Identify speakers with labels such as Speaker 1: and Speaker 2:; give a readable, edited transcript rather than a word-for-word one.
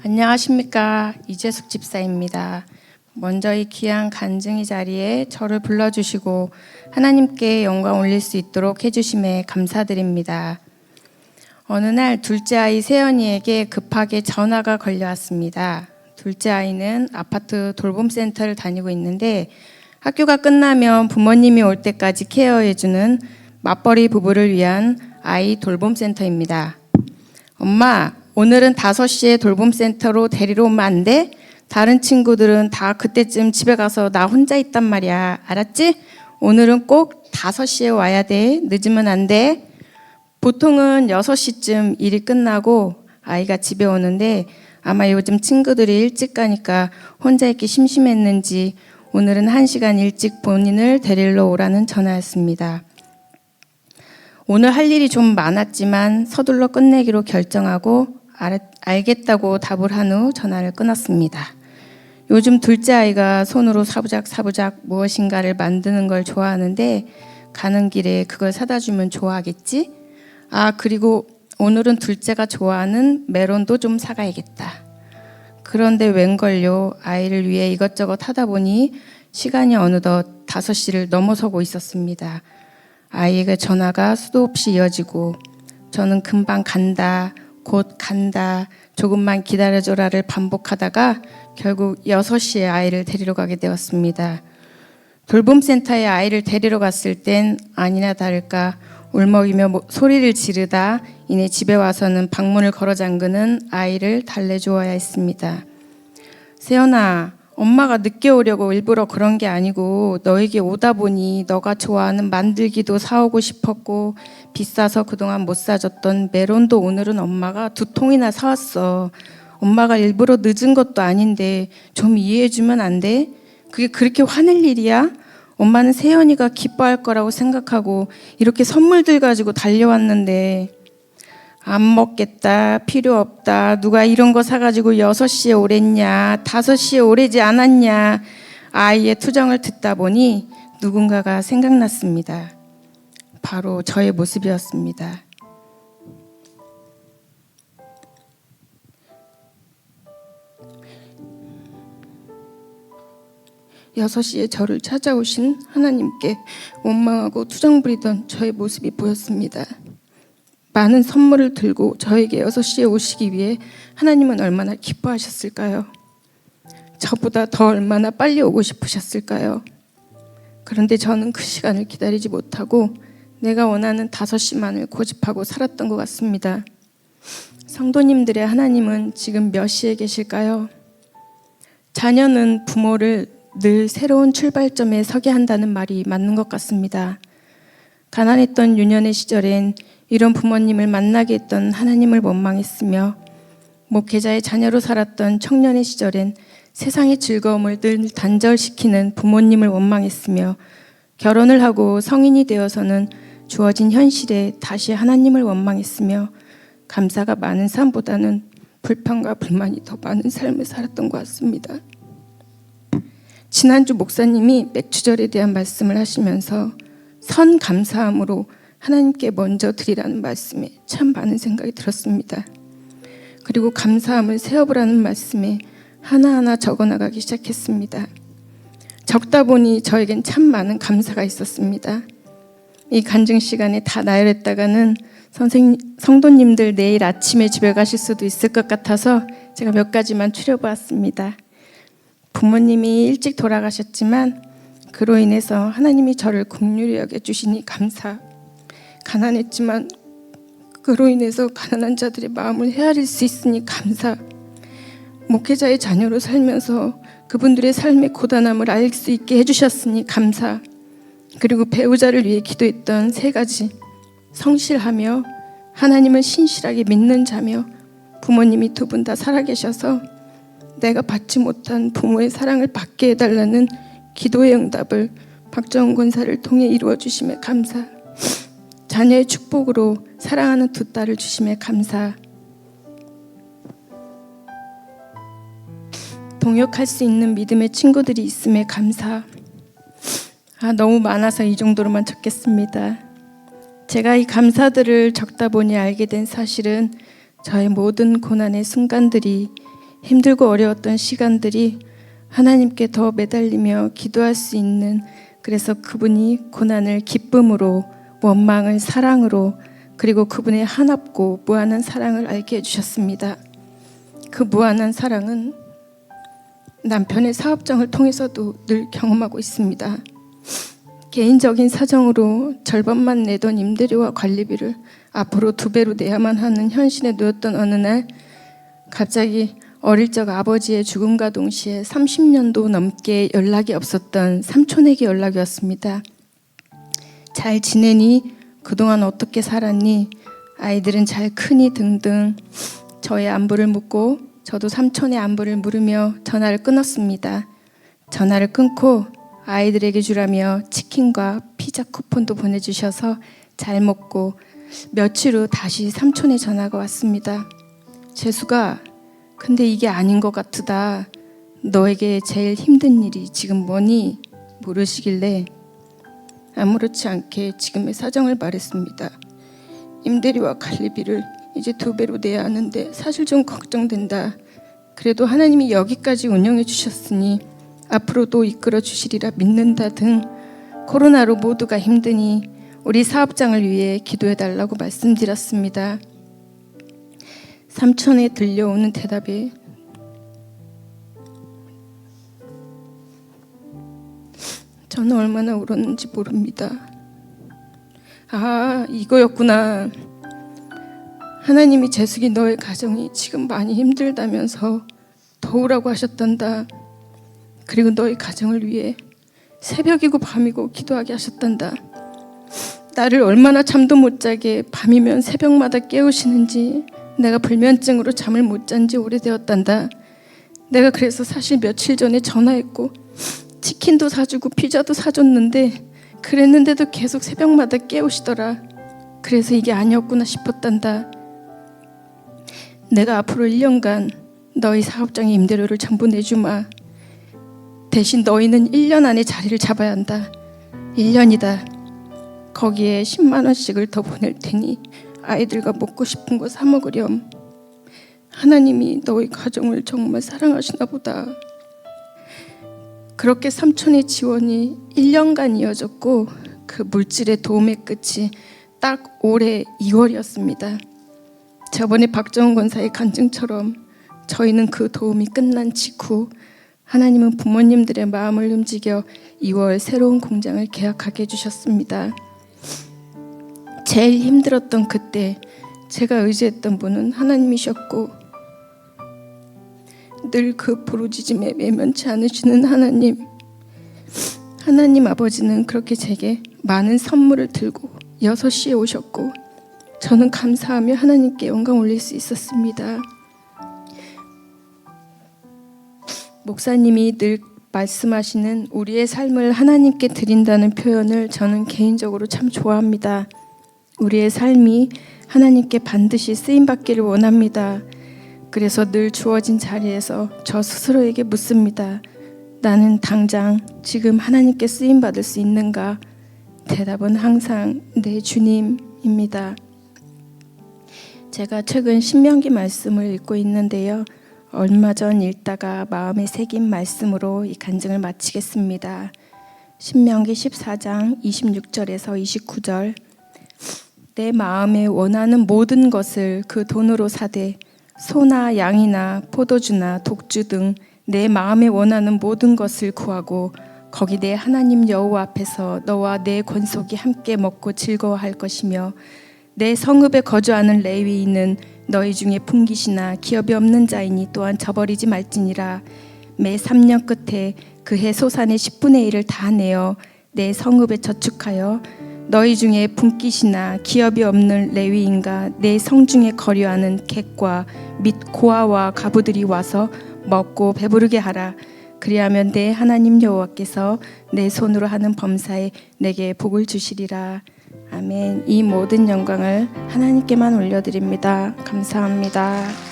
Speaker 1: 안녕하십니까. 이재숙 집사입니다. 먼저 이 귀한 간증의 자리에 저를 불러주시고 하나님께 영광 올릴 수 있도록 해주심에 감사드립니다. 어느 날 둘째 아이 세연이에게 급하게 전화가 걸려왔습니다. 둘째 아이는 아파트 돌봄센터를 다니고 있는데 학교가 끝나면 부모님이 올 때까지 케어해주는 맞벌이 부부를 위한 아이 돌봄센터입니다. 엄마, 오늘은 5시에 돌봄센터로 데리러 오면 안 돼? 다른 친구들은 다 그때쯤 집에 가서 나 혼자 있단 말이야. 알았지? 오늘은 꼭 5시에 와야 돼. 늦으면 안 돼. 보통은 6시쯤 일이 끝나고 아이가 집에 오는데 아마 요즘 친구들이 일찍 가니까 혼자 있기 심심했는지 오늘은 1시간 일찍 본인을 데리러 오라는 전화였습니다. 오늘 할 일이 좀 많았지만 서둘러 끝내기로 결정하고 알겠다고 답을 한 후 전화를 끊었습니다. 요즘 둘째 아이가 손으로 사부작 무엇인가를 만드는 걸 좋아하는데 가는 길에 그걸 사다 주면 좋아하겠지? 그리고 오늘은 둘째가 좋아하는 메론도 좀 사가야겠다. 그런데 웬걸요, 아이를 위해 이것저것 하다 보니 시간이 어느덧 5시를 넘어서고 있었습니다. 아이에게 전화가 수도 없이 이어지고 저는 금방 간다, 곧 간다, 조금만 기다려줘라를 반복하다가 결국 6시에 아이를 데리러 가게 되었습니다. 돌봄센터에 아이를 데리러 갔을 땐 아니나 다를까 울먹이며 소리를 지르다 이내 집에 와서는 방문을 걸어 잠그는 아이를 달래주어야 했습니다. 세연아, 엄마가 늦게 오려고 일부러 그런 게 아니고 너에게 오다 보니 너가 좋아하는 만들기도 사오고 싶었고 비싸서 그동안 못 사줬던 메론도 오늘은 엄마가 2통이나 사왔어. 엄마가 일부러 늦은 것도 아닌데 좀 이해해주면 안 돼? 그게 그렇게 화낼 일이야? 엄마는 세연이가 기뻐할 거라고 생각하고 이렇게 선물들 가지고 달려왔는데 안 먹겠다, 필요 없다, 누가 이런 거 사가지고 6시에 오랬냐, 5시에 오래지 않았냐. 아이의 투정을 듣다 보니 누군가가 생각났습니다. 바로 저의 모습이었습니다. 여섯 시에 저를 찾아오신 하나님께 원망하고 투정 부리던 저의 모습이 보였습니다. 많은 선물을 들고 저에게 6시에 오시기 위해 하나님은 얼마나 기뻐하셨을까요? 저보다 더 얼마나 빨리 오고 싶으셨을까요? 그런데 저는 그 시간을 기다리지 못하고 내가 원하는 5시만을 고집하고 살았던 것 같습니다. 성도님들의 하나님은 지금 몇 시에 계실까요? 자녀는 부모를 늘 새로운 출발점에 서게 한다는 말이 맞는 것 같습니다. 가난했던 유년의 시절엔 이런 부모님을 만나게 했던 하나님을 원망했으며 목회자의 자녀로 살았던 청년의 시절엔 세상의 즐거움을 늘 단절시키는 부모님을 원망했으며 결혼을 하고 성인이 되어서는 주어진 현실에 다시 하나님을 원망했으며 감사가 많은 삶보다는 불평과 불만이 더 많은 삶을 살았던 것 같습니다. 지난주 목사님이 맥주절에 대한 말씀을 하시면서 선 감사함으로 하나님께 먼저 드리라는 말씀에 참 많은 생각이 들었습니다. 그리고 감사함을 세어보라는 말씀에 하나하나 적어나가기 시작했습니다. 적다 보니 저에겐 참 많은 감사가 있었습니다. 이 간증 시간에 다 나열했다가는 성도님들 내일 아침에 집에 가실 수도 있을 것 같아서 제가 몇 가지만 추려보았습니다. 부모님이 일찍 돌아가셨지만 그로 인해서 하나님이 저를 긍휼히 여겨주시니 감사. 가난했지만 그로 인해서 가난한 자들의 마음을 헤아릴 수 있으니 감사. 목회자의 자녀로 살면서 그분들의 삶의 고단함을 알 수 있게 해주셨으니 감사. 그리고 배우자를 위해 기도했던 3가지. 성실하며 하나님을 신실하게 믿는 자며 부모님이 2분 다 살아계셔서 내가 받지 못한 부모의 사랑을 받게 해달라는 기도의 응답을 박정훈 권사를 통해 이루어 주심에 감사. 자녀의 축복으로 사랑하는 2 딸을 주심에 감사. 동역할 수 있는 믿음의 친구들이 있음에 감사. 너무 많아서 이 정도로만 적겠습니다. 제가 이 감사들을 적다 보니 알게 된 사실은 저의 모든 고난의 순간들이 힘들고 어려웠던 시간들이 하나님께 더 매달리며 기도할 수 있는, 그래서 그분이 고난을 기쁨으로, 원망을 사랑으로, 그리고 그분의 한없고 무한한 사랑을 알게 해주셨습니다. 그 무한한 사랑은 남편의 사업장을 통해서도 늘 경험하고 있습니다. 개인적인 사정으로 절반만 내던 임대료와 관리비를 앞으로 2배로 내야만 하는 현실에 놓였던 어느 날, 갑자기 어릴 적 아버지의 죽음과 동시에 30년도 넘게 연락이 없었던 삼촌에게 연락이 왔습니다. 잘 지내니? 그동안 어떻게 살았니? 아이들은 잘 크니? 등등 저의 안부를 묻고 저도 삼촌의 안부를 물으며 전화를 끊었습니다. 전화를 끊고 아이들에게 주라며 치킨과 피자 쿠폰도 보내주셔서 잘 먹고 며칠 후 다시 삼촌의 전화가 왔습니다. 재수가, 근데 이게 아닌 것 같으다. 너에게 제일 힘든 일이 지금 뭐니? 물으시길래 아무렇지 않게 지금의 사정을 말했습니다. 임대료와 관리비를 이제 2배로 내야 하는데 사실 좀 걱정된다. 그래도 하나님이 여기까지 운영해 주셨으니 앞으로도 이끌어 주시리라 믿는다 등 코로나로 모두가 힘드니 우리 사업장을 위해 기도해 달라고 말씀드렸습니다. 삼촌에 들려오는 대답에 저는 얼마나 울었는지 모릅니다. 아, 이거였구나. 하나님이 재숙이 너의 가정이 지금 많이 힘들다면서 도우라고 하셨단다. 그리고 너의 가정을 위해 새벽이고 밤이고 기도하게 하셨단다. 나를 얼마나 잠도 못 자게 밤이면 새벽마다 깨우시는지, 내가 불면증으로 잠을 못 잔 지 오래되었단다. 내가 그래서 사실 며칠 전에 전화했고 치킨도 사주고 피자도 사줬는데 그랬는데도 계속 새벽마다 깨우시더라. 그래서 이게 아니었구나 싶었단다. 내가 앞으로 1년간 너희 사업장의 임대료를 전부 내주마. 대신 너희는 1년 안에 자리를 잡아야 한다. 1년이다. 거기에 10만 원씩을 더 보낼 테니 아이들과 먹고 싶은 거 사 먹으렴. 하나님이 너희 가정을 정말 사랑하시나 보다. 그렇게 삼촌의 지원이 1년간 이어졌고 그 물질의 도움의 끝이 딱 올해 2월이었습니다. 저번에 박정훈 권사의 간증처럼 저희는 그 도움이 끝난 직후 하나님은 부모님들의 마음을 움직여 2월 새로운 공장을 계약하게 해주셨습니다. 제일 힘들었던 그때 제가 의지했던 분은 하나님이셨고 늘 그 부르짖음에 외면치 않으시는 하나님 아버지는 그렇게 제게 많은 선물을 들고 6시에 오셨고 저는 감사하며 하나님께 영광 올릴 수 있었습니다. 목사님이 늘 말씀하시는 우리의 삶을 하나님께 드린다는 표현을 저는 개인적으로 참 좋아합니다. 우리의 삶이 하나님께 반드시 쓰임받기를 원합니다. 그래서 늘 주어진 자리에서 저 스스로에게 묻습니다. 나는 당장 지금 하나님께 쓰임받을 수 있는가? 대답은 항상 내 주님입니다. 제가 최근 신명기 말씀을 읽고 있는데요. 얼마 전 읽다가 마음에 새긴 말씀으로 이 간증을 마치겠습니다. 신명기 14장 26절에서 29절. 내 마음에 원하는 모든 것을 그 돈으로 사되 소나 양이나 포도주나 독주 등 내 마음에 원하는 모든 것을 구하고 거기 내 하나님 여호와 앞에서 너와 내 권속이 함께 먹고 즐거워할 것이며 내 성읍에 거주하는 레위인은 너희 중에 분깃이나 기업이 없는 자이니 또한 저버리지 말지니라. 매 3년 끝에 그해 소산의 10분의 1을 다 내어 내 성읍에 저축하여 너희 중에 분깃이나 기업이 없는 레위인과 내 성중에 거류하는 객과 및 고아와 가부들이 와서 먹고 배부르게 하라. 그리하면 내 하나님 여호와께서 내 손으로 하는 범사에 내게 복을 주시리라. 아멘. 이 모든 영광을 하나님께만 올려드립니다. 감사합니다.